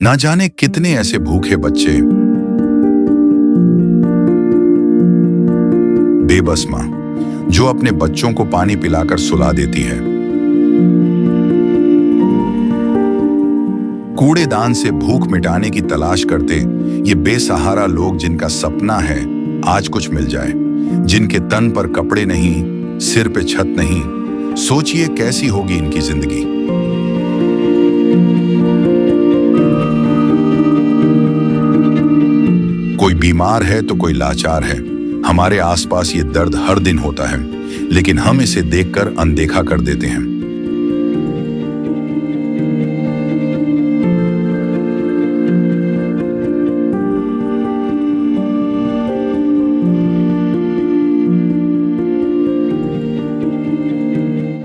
ना जाने कितने ऐसे भूखे बच्चे, बेबस मां जो अपने बच्चों को पानी पिलाकर सुला देती है। कूड़ेदान से भूख मिटाने की तलाश करते ये बेसहारा लोग जिनका सपना है आज कुछ मिल जाए, जिनके तन पर कपड़े नहीं, सिर पे छत नहीं, सोचिए कैसी होगी इनकी जिंदगी। कोई बीमार है तो कोई लाचार है। हमारे आसपास ये दर्द हर दिन होता है, लेकिन हम इसे देखकर अनदेखा कर देते हैं।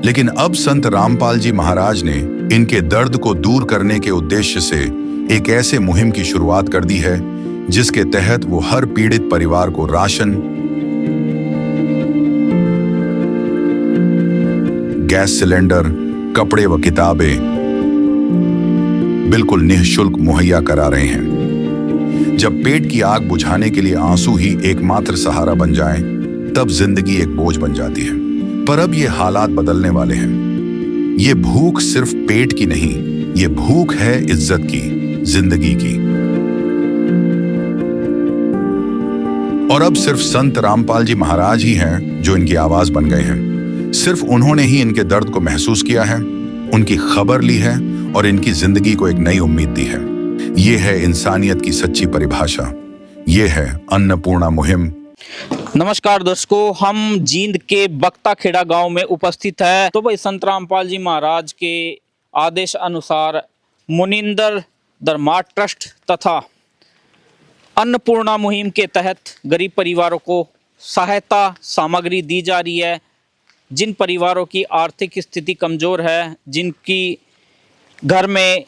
लेकिन अब संत रामपाल जी महाराज ने इनके दर्द को दूर करने के उद्देश्य से एक ऐसे मुहिम की शुरुआत कर दी है जिसके तहत वो हर पीड़ित परिवार को राशन, गैस सिलेंडर, कपड़े व किताबें बिल्कुल निःशुल्क मुहैया करा रहे हैं। जब पेट की आग बुझाने के लिए आंसू ही एकमात्र सहारा बन जाएं, तब जिंदगी एक बोझ बन जाती है। पर अब ये हालात बदलने वाले हैं। ये भूख सिर्फ पेट की नहीं, ये भूख है इज्जत की, जिंदगी की। और अब सिर्फ संत रामपाल जी महाराज ही हैं जो इनकी आवाज बन गए हैं। सिर्फ उन्होंने ही इनके दर्द को महसूस किया है, उनकी खबर ली है और इनकी जिंदगी को एक नई उम्मीद दी है। ये है इंसानियत की सच्ची परिभाषा। ये है अन्नपूर्णा मुहिम। नमस्कार दर्शकों, हम जींद के बख्ता खेड़ा गांव में उपस्थित है। तो भाई संत रामपाल जी महाराज के आदेश अनुसार मुनिंदर धर्मार्थ ट्रस्ट तथा अन्नपूर्णा मुहिम के तहत गरीब परिवारों को सहायता सामग्री दी जा रही है। जिन परिवारों की आर्थिक स्थिति कमज़ोर है, जिनकी घर में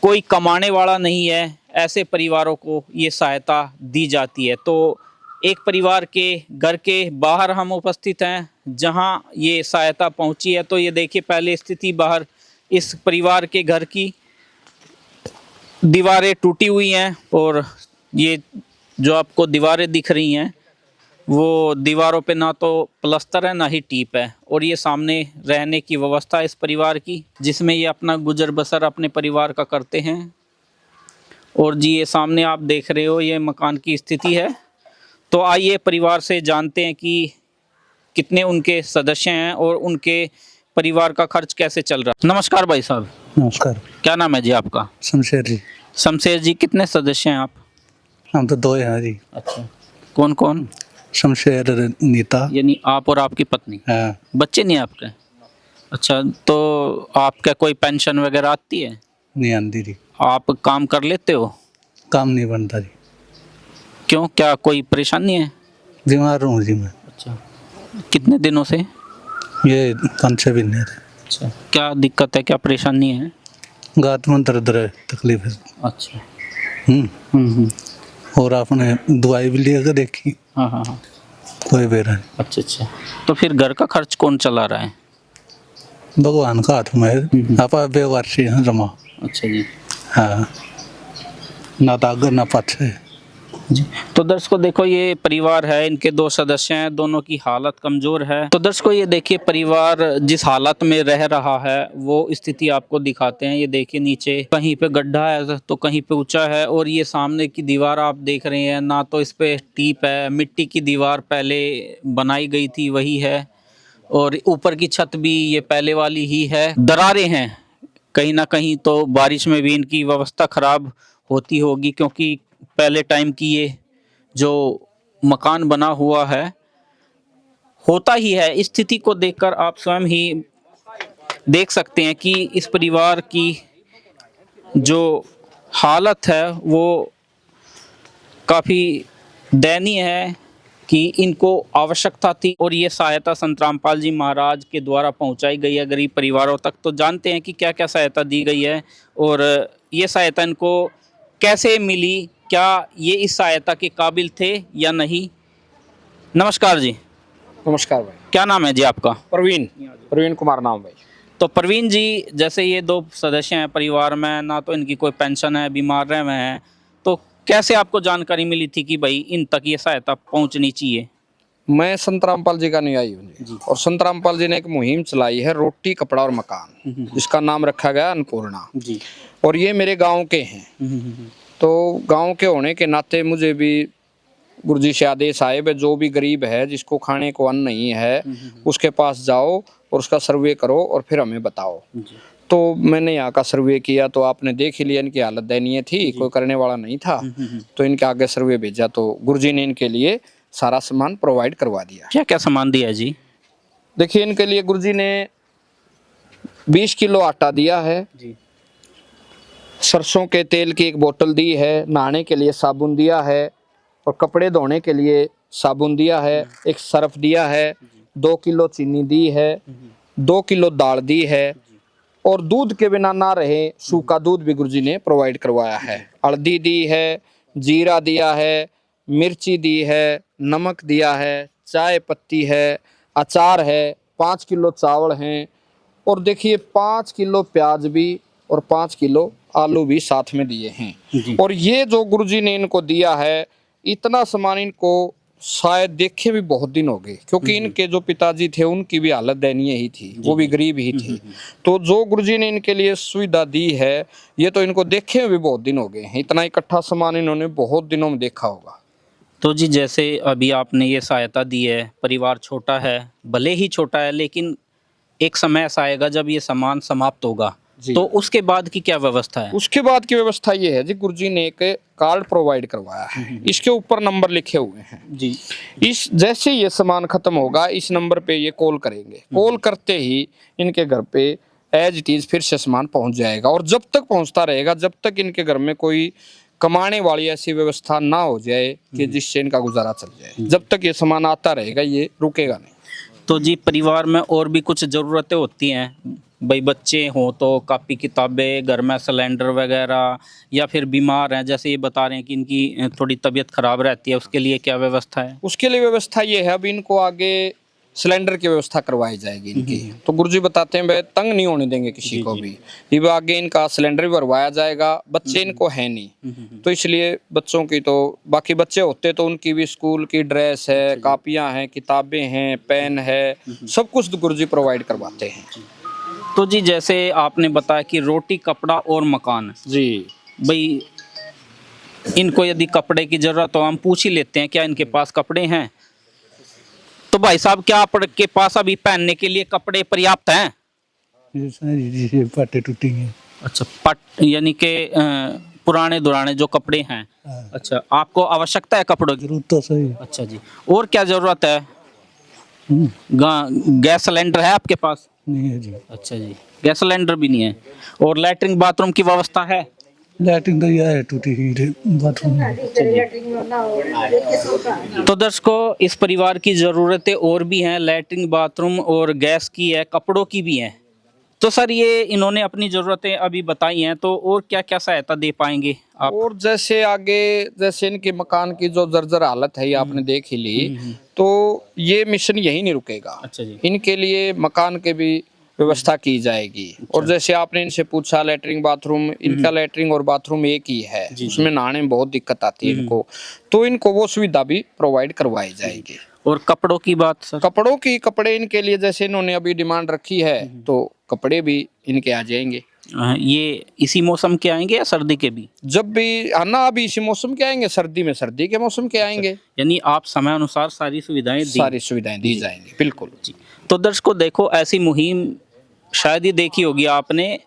कोई कमाने वाला नहीं है, ऐसे परिवारों को ये सहायता दी जाती है। तो एक परिवार के घर के बाहर हम उपस्थित हैं जहां ये सहायता पहुंची है। तो ये देखिए पहले स्थिति बाहर इस परिवार के घर की दीवारें टूटी हुई हैं और ये जो आपको दीवारें दिख रही हैं वो दीवारों पे ना तो प्लस्तर है ना ही टीप है। और ये सामने रहने की व्यवस्था इस परिवार की, जिसमें ये अपना गुजर बसर अपने परिवार का करते हैं। और जी ये सामने आप देख रहे हो ये मकान की स्थिति है। तो आइए परिवार से जानते हैं कि कितने उनके सदस्य हैं और उनके परिवार का खर्च कैसे चल रहा है। नमस्कार भाई साहब। नमस्कार। क्या नाम है जी आपका? शमशेर जी। शमशेर जी, कितने सदस्य हैं आप? हम तो दो हैं जी। अच्छा, कौन कौन? शमशेर नीता। यानी आप और आपकी पत्नी? हाँ। बच्चे नहीं आपके? अच्छा, तो आपका कोई पेंशन वगैरह आती है? नहीं आती जी। आप काम कर लेते हो? काम नहीं बनता जी। क्यों, क्या कोई परेशानी है? बीमार हूँ जी मैं। अच्छा, कितने दिनों से? ये 5-6 महीने थे। अच्छा, क्या दिक्कत है, क्या परेशानी है? गात में दर्द है, तकलीफ है। अच्छा। हम्म। और आपने दवाई भी लिया कर देखी? हाँ हाँ हाँ। कोई बेरा नहीं। अच्छा अच्छा, तो फिर घर का खर्च कौन चला रहा है? भगवान का हाथ में। आप बेवारसी हैं रमा। अच्छा जी। हाँ, ना तागर ना पाछे जी। तो दर्शकों देखो ये परिवार है, इनके 2 सदस्य हैं, दोनों की हालत कमज़ोर है। तो दर्शकों ये देखिए परिवार जिस हालत में रह रहा है वो स्थिति आपको दिखाते हैं। ये देखिए नीचे कहीं पे गड्ढा है तो कहीं पे ऊंचा है। और ये सामने की दीवार आप देख रहे हैं, ना तो इस पे टीप है, मिट्टी की दीवार पहले बनाई गई थी वही है। और ऊपर की छत भी ये पहले वाली ही है। दरारें हैं कहीं ना कहीं, तो बारिश में भी इनकी व्यवस्था खराब होती होगी, क्योंकि पहले टाइम की ये जो मकान बना हुआ है होता ही है। स्थिति को देखकर आप स्वयं ही देख सकते हैं कि इस परिवार की जो हालत है वो काफ़ी दयनीय है कि इनको आवश्यकता थी और ये सहायता संत रामपाल जी महाराज के द्वारा पहुंचाई गई है गरीब परिवारों तक। तो जानते हैं कि क्या क्या सहायता दी गई है और ये सहायता इनको कैसे मिली, क्या ये इस सहायता के काबिल थे या नहीं। नमस्कार जी। नमस्कार भाई। क्या नाम है जी आपका? प्रवीण कुमार नाम भाई। तो प्रवीण जी, जैसे ये दो सदस्य हैं परिवार में, ना तो इनकी कोई पेंशन है, बीमार रहे हुए हैं, तो कैसे आपको जानकारी मिली थी कि भाई इन तक ये सहायता पहुंचनी चाहिए? मैं संत रामपाल जी का अनुयायी हूँ जी। और संत रामपाल जी ने एक मुहिम चलाई है, रोटी कपड़ा और मकान, जिसका नाम रखा गया अन्नपूर्णा जी। और ये मेरे गांव के हैं। तो गांव के होने के नाते मुझे भी गुरुजी से आदेश आए, भाई जो भी गरीब है जिसको खाने को अन्न नहीं है उसके पास जाओ और उसका सर्वे करो और फिर हमें बताओ। तो मैंने यहाँ का सर्वे किया तो आपने देख ही लिया, इनकी हालत दयनीय थी, कोई करने वाला नहीं था। तो इनके आगे सर्वे भेजा तो गुरुजी ने इनके लिए सारा सामान प्रोवाइड करवा दिया। क्या क्या सामान दिया जी? देखिए, इनके लिए गुरुजी ने 20 किलो आटा दिया है जी। सरसों के तेल की एक बोतल दी है, नहाने के लिए साबुन दिया है और कपड़े धोने के लिए साबुन दिया है, एक सर्फ दिया है, 2 किलो चीनी दी है, 2 किलो दाल दी है और दूध के बिना ना रहे सूखा दूध भी गुरुजी ने प्रोवाइड करवाया है। हल्दी दी है, जीरा दिया है, मिर्ची दी है, नमक दिया है, चाय पत्ती है, अचार है, 5 किलो चावल हैं और देखिए 5 किलो प्याज भी और 5 किलो आलू भी साथ में दिए हैं। और ये जो गुरुजी ने इनको दिया है, इतना सामान इनको शायद देखे भी बहुत दिन हो गए, क्योंकि इनके जो पिताजी थे उनकी भी हालत दयनीय ही थी, वो भी गरीब ही थे। तो जो गुरुजी ने इनके लिए सुविधा दी है, ये तो इनको देखे भी बहुत दिन हो गए हैं। इतना इकट्ठा सामान इन्होंने बहुत दिनों में देखा होगा। तो जी, जैसे अभी आपने ये सहायता दी है, परिवार छोटा है, भले ही छोटा है, लेकिन एक समय ऐसा आएगा जब ये सामान समाप्त होगा, तो उसके बाद की क्या व्यवस्था है? उसके बाद की व्यवस्था ये है जी, गुरुजी ने एक कार्ड प्रोवाइड करवाया है, इसके ऊपर नंबर लिखे हुए हैं जी। इस जैसे ये सामान खत्म होगा, इस नंबर पे ये कॉल करेंगे, कॉल करते ही इनके घर पे एज इट इज फिर से सामान पहुंच जाएगा और जब तक पहुंचता रहेगा, जब तक इनके घर में कोई कमाने वाली ऐसी व्यवस्था ना हो जाए कि जिससे इनका गुजारा चल जाए, जब तक ये सामान आता रहेगा ये रुकेगा नहीं। तो जी, परिवार में और भी कुछ ज़रूरतें होती हैं, भाई बच्चे हों तो कापी किताबें, घर में सिलेंडर वगैरह, या फिर बीमार हैं, जैसे ये बता रहे हैं कि इनकी थोड़ी तबीयत खराब रहती है, उसके लिए क्या व्यवस्था है? उसके लिए व्यवस्था ये है, अब इनको आगे सिलेंडर की व्यवस्था करवाई जाएगी इनकी। तो गुरुजी बताते हैं भाई तंग नहीं होने देंगे किसी को भी, ये आगे इनका सिलेंडर भी भरवाया जाएगा। बच्चे इनको है नहीं, तो इसलिए बच्चों की तो बाकी बच्चे होते तो उनकी भी स्कूल की ड्रेस है, कापियां हैं, किताबें हैं, पेन है, सब कुछ गुरुजी प्रोवाइड करवाते हैं। तो जी, जैसे आपने बताया कि रोटी कपड़ा और मकान जी, भाई इनको यदि कपड़े की जरूरत हो, हम पूछ ही लेते हैं क्या इनके पास कपड़े हैं? तो भाई साहब, क्या आपके पास अभी पहनने के लिए कपड़े पर्याप्त हैं? ये सारी पाटे टूटी हैं। अच्छा, पट यानी कि पुराने दुराने जो कपड़े हैं। हाँ। अच्छा, आपको आवश्यकता है कपड़ों की? जरूरत तो सही। अच्छा जी, और क्या जरूरत है? गैस सिलेंडर है आपके पास? नहीं है जी। अच्छा जी, गैस सिलेंडर भी नहीं है। और लैट्रिन बाथरूम की व्यवस्था है? लैट्रिन तो यह है टूटी हुई बाथरूम। तो दर्शकों, इस परिवार की ज़रूरतें और भी हैं, लैट्रिन बाथरूम और गैस की है, कपड़ों की भी हैं। तो सर, ये इन्होंने अपनी ज़रूरतें अभी बताई हैं, तो और क्या क्या सहायता दे पाएंगे आप? और जैसे आगे जैसे इनके मकान की जो जर्जर हालत है ये आपने देख ही ली, तो ये मिशन यही नहीं रुकेगा। अच्छा जी। इनके लिए मकान के भी व्यवस्था की जाएगी। और जैसे आपने इनसे पूछा लैट्रिन बाथरूम, इनका लैट्रिन और बाथरूम एक ही है, उसमें नहाने में बहुत दिक्कत आती है इनको, तो इनको वो सुविधा भी प्रोवाइड करवाई जाएगी। और कपड़ों की बात सर? कपड़े इनके लिए जैसे इन्होंने अभी डिमांड रखी है, तो कपड़े भी इनके आ जाएंगे। ये इसी मौसम के आएंगे या सर्दी के भी? जब भी आना, अभी इसी मौसम के आएंगे, सर्दी में सर्दी के मौसम के आएंगे। यानी आप समय अनुसार सारी सुविधाएं दी जाएंगी, बिल्कुल जी। तो दर्शकों देखो, ऐसी मुहिम शायद ही देखी होगी आपने,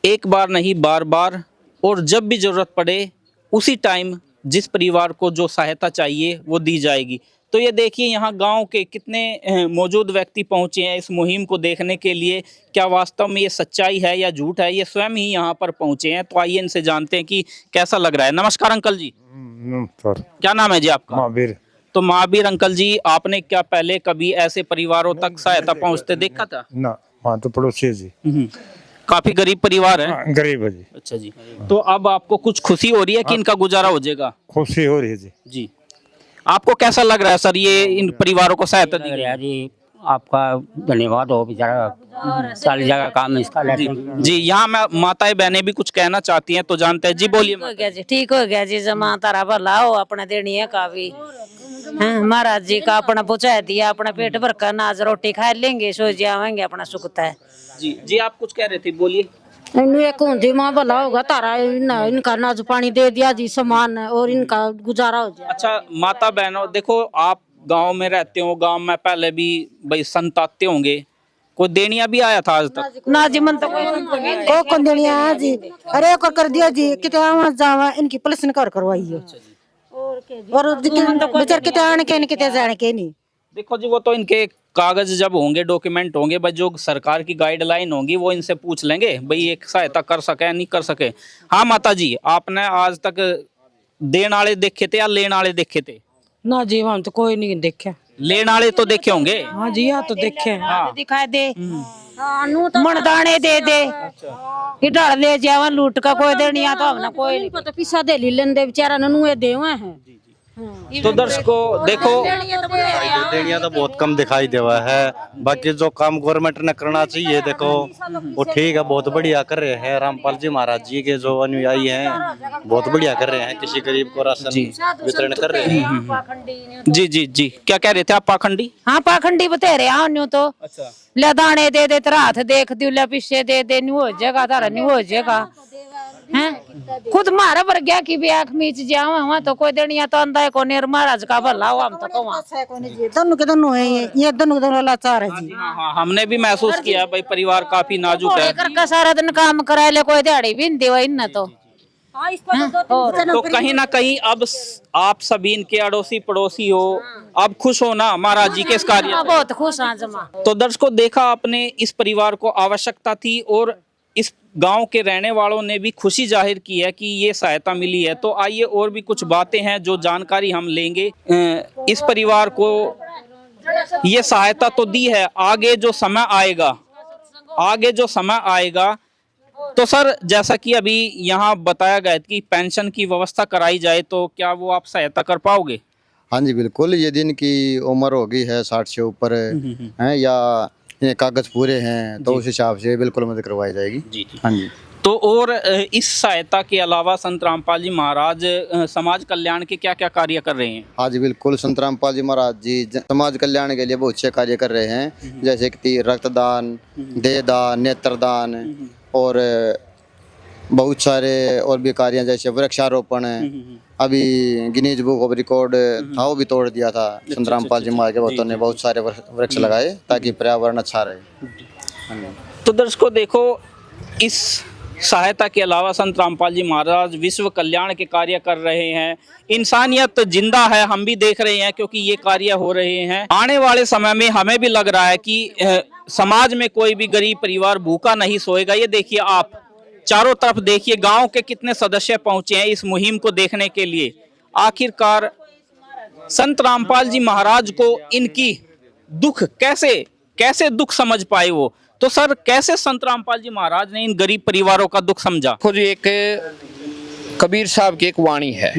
एक बार नहीं बार बार, और जब भी जरूरत पड़े उसी टाइम जिस परिवार को जो सहायता चाहिए वो दी जाएगी। तो ये देखिए, यहाँ गांव के कितने मौजूद व्यक्ति पहुंचे हैं इस मुहिम को देखने के लिए। क्या वास्तव में ये सच्चाई है या झूठ है, ये स्वयं ही यहाँ पर पहुंचे हैं। तो आइए इनसे जानते हैं कि कैसा लग रहा है। नमस्कार अंकल जी। नमस्कार। क्या नाम है जी आपका? महावीर। तो महावीर अंकल जी, आपने क्या पहले कभी ऐसे परिवारों तक सहायता पहुंचते देखा था? ना, वहाँ तो पड़ोसी है जी। काफी गरीब परिवार है। हाँ, गरीब है जी। अच्छा जी, तो अब आपको कुछ खुशी हो रही है कि इनका गुजारा हो जाएगा? खुशी हो रही है जी। जी, आपको कैसा लग रहा है सर, ये इन परिवारों को सहायता दी गई? जी आपका धन्यवाद हो, बेचारा सारी जगह काम है इसका लैट्रिन। जी, यहाँ मैं माताएं बहनें भी कुछ कहना चाहती हैं तो जानते हैं। जी बोलिए। हो गया जी, ठीक हो गया जी। जमा तारा भला हो, अपना देनी है का भी हैं, महाराज जी का अपना पहुँचा दिया, अपना पेट भर कर नाज रोटी खा लेंगे, सो जाएंगे, अपना सुखता है। जी जी, आप कुछ कह रहे थे, बोलिए। एक जी माँ भला होगा तारा इनका नाज पानी दे दिया जी, सामान और इनका गुजारा हो जाए। अच्छा माता बहनों, देखो आप गांव में रहते हो, गांव में पहले भी भाई संत आते होंगे, कोई देनिया भी आया था आज तक? ना जी, मन तो को कौन देनिया है जी, अरे कर दिया जी, कितने आवाज जावा इनकी पलसन करवाई है और बेचार कितने आने के नहीं, कितने जाने के नहीं। देखो जी, वो तो इनके कागज जब होंगे, डॉक्यूमेंट होंगे, बस जो सरकार की गाइडलाइन होंगी वो इनसे पूछ लेंगे भाई एक सहायता कर सके या नहीं कर सके। हाँ माता जी, आपने आज तक देन वाले देखे थे या लेन वाले देखे थे? ना जी, हम तो कोई नहीं देखा। लेन वाले तो देखे होंगे। हाँ जी, यहाँ तो देखे। हाँ। दिखाई दे, मन दाने दे दे, कि डाल ले जावा लूट का, कोई देनिया तो हमने कोई नहीं। तो पिसा दे ली लेंदे बेचारा ननुए देवे हैं। तो दर्शकों देखो, देनिया तो बहुत कम दिखाई देवा है, बाकी जो काम गवर्नमेंट ने करना चाहिए देखो वो ठीक है, बहुत बढ़िया कर रहे हैं। रामपाल जी महाराज जी के जो अनुयायी हैं बहुत बढ़िया कर रहे हैं, किसी गरीब को राशन वितरण कर रहे हैं। जी जी जी, क्या कह रहे थे आप? पाखंडी? हाँ, पाखंडी बतेरे हाँ तो। अच्छा, ले दाने दे दे, तेरा हाथ देख दियो, ले पीछे दे दे, न्यू हो जाएगा तारा, न्यू हो जाएगा हैं। खुद मारा पर गया की भी आंख मीच जावा, वहां तो कोई देनिया तो अंधा को नेर महाराज का भला हो, हम तो कहवा दोनों के दोनों है, ये दोनों के दोनों लाचार है जी। हाँ हाँ, हमने भी महसूस किया भाई, परिवार काफी नाजुक है। करके सारा दिन काम करा ले, कोई दिहाड़ी भी नहीं देवा इन तो। तो कहीं ना कहीं अब आप सभी इनके अड़ोसी पड़ोसी हो, अब खुश हो ना महाराज जी के इस कार्य से? बहुत खुश हाँ जमा। तो दर्शकों देखा आपने, इस परिवार को आवश्यकता थी और इस गांव के रहने वालों ने भी खुशी जाहिर की है कि ये सहायता मिली है। तो आइए और भी कुछ बातें हैं जो जानकारी हम लेंगे। इस परिवार को ये सहायता तो दी है, आगे जो समय आएगा तो सर, जैसा कि अभी यहाँ बताया गया कि पेंशन की व्यवस्था कराई जाए, तो क्या वो आप सहायता कर पाओगे? हाँ जी बिल्कुल, ये दिन की उम्र हो गई है 60 से ऊपर है या ये कागज पूरे हैं तो उस हिसाब से बिल्कुल मदद करवाई जाएगी। जी जी। हाँ जी। तो और इस सहायता के अलावा संत रामपाल जी महाराज समाज कल्याण के क्या क्या कार्य कर रहे हैं? हाँ जी बिल्कुल, संत रामपाल जी महाराज जी समाज कल्याण के लिए बहुत अच्छे कार्य कर रहे हैं, जैसे कि रक्तदान, देहदान, नेत्रदान और बहुत सारे और भी कार्य, जैसे वृक्षारोपण है। अभी गिनीज बुक ऑफ रिकॉर्ड था, वो भी तोड़ दिया था संत रामपाल जी महाराज के भक्तों ने, बहुत सारे वृक्ष लगाए ताकि पर्यावरण अच्छा रहे। तो दर्शकों देखो, इस सहायता के अलावा संत रामपाल जी महाराज विश्व कल्याण के कार्य कर रहे हैं। इंसानियत जिंदा है, हम भी देख रहे हैं क्योंकि ये कार्य हो रहे हैं। आने वाले समय में हमें भी लग रहा है कि समाज में कोई भी गरीब परिवार भूखा नहीं सोएगा। ये देखिए, आप चारों तरफ देखिए, गांव के कितने सदस्य पहुंचे हैं इस मुहिम को देखने के लिए। आखिरकार संत रामपाल जी महाराज को इनकी दुख कैसे दुख समझ पाए वो। तो सर, कैसे संत रामपाल जी महाराज ने इन गरीब परिवारों का दुख समझा? देखो जी, एक कबीर साहब की एक वाणी है,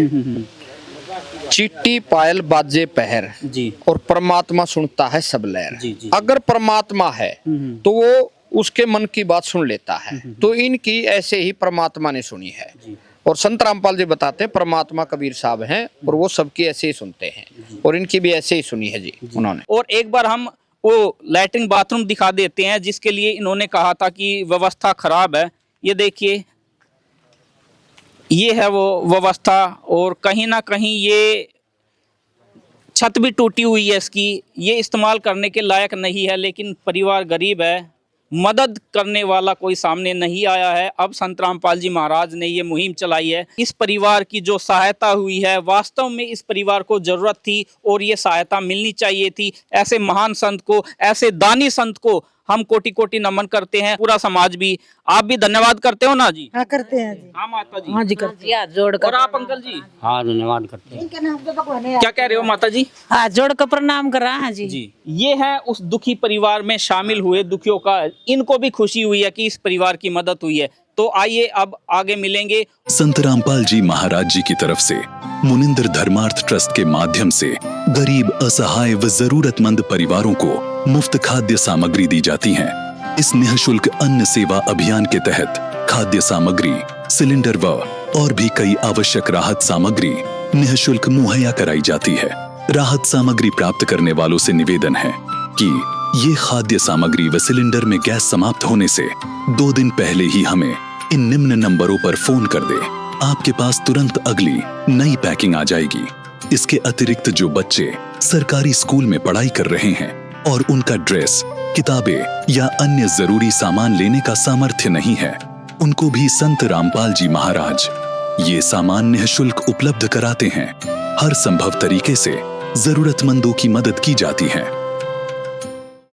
चिट्टी पायल बाजे पहर जी, और परमात्मा सुनता है सब लहर। जी, जी। अगर परमात्मा है तो वो उसके मन की बात सुन लेता है, तो इनकी ऐसे ही परमात्मा ने सुनी है। और संत रामपाल जी बताते हैं परमात्मा कबीर साहब हैं और वो सबकी ऐसे ही सुनते हैं, और इनकी भी ऐसे ही सुनी है जी उन्होंने। और एक बार हम वो लैट्रिन बाथरूम दिखा देते हैं जिसके लिए इन्होंने कहा था कि व्यवस्था खराब है। ये देखिए, ये है वो व्यवस्था, और कहीं ना कहीं ये छत भी टूटी हुई है इसकी, ये इस्तेमाल करने के लायक नहीं है। लेकिन परिवार गरीब है, मदद करने वाला कोई सामने नहीं आया है। अब संत रामपाल जी महाराज ने ये मुहिम चलाई है। इस परिवार की जो सहायता हुई है, वास्तव में इस परिवार को जरूरत थी और ये सहायता मिलनी चाहिए थी। ऐसे महान संत को, ऐसे दानी संत को हम कोटि कोटि नमन करते हैं, पूरा समाज भी। आप भी धन्यवाद करते हो ना जी? हाँ करते हैं जी। हाँ माता जी। हाँ जी करते हैं। हाथ जोड़ और आप अंकल जी हाँ धन्यवाद करते हैं। क्या कह रहे हो माता जी? हाथ जोड़ कर प्रणाम कर रहा है जी। जी, ये है उस दुखी परिवार में शामिल हुए दुखियों का। इनको भी खुशी हुई है कि इस परिवार की मदद हुई है। तो आइए अब आगे मिलेंगे। संत रामपाल जी महाराज जी की तरफ से मुनिंद्र धर्मार्थ ट्रस्ट के माध्यम से गरीब, असहाय व जरूरतमंद परिवारों को मुफ्त खाद्य सामग्री दी जाती है। इस निःशुल्क अन्न सेवा अभियान के तहत खाद्य सामग्री, सिलेंडर व और भी कई आवश्यक राहत सामग्री निःशुल्क मुहैया कराई जाती है। राहत सामग्री प्राप्त करने वालों से निवेदन है कि ये खाद्य सामग्री व सिलेंडर में गैस समाप्त होने से 2 दिन पहले ही हमें इन निम्न नंबरों पर फोन कर दे। आपके पास तुरंत अगली नई पैकिंग आ जाएगी। इसके अतिरिक्त जो बच्चे सरकारी स्कूल में पढ़ाई कर रहे हैं और उनका ड्रेस, किताबें या अन्य जरूरी सामान लेने का सामर्थ्य नहीं है, उनको भी संत रामपाल जी महाराज ये सामान निःशुल्क उपलब्ध कराते हैं। हर संभव तरीके से जरूरतमंदों की मदद की जाती है।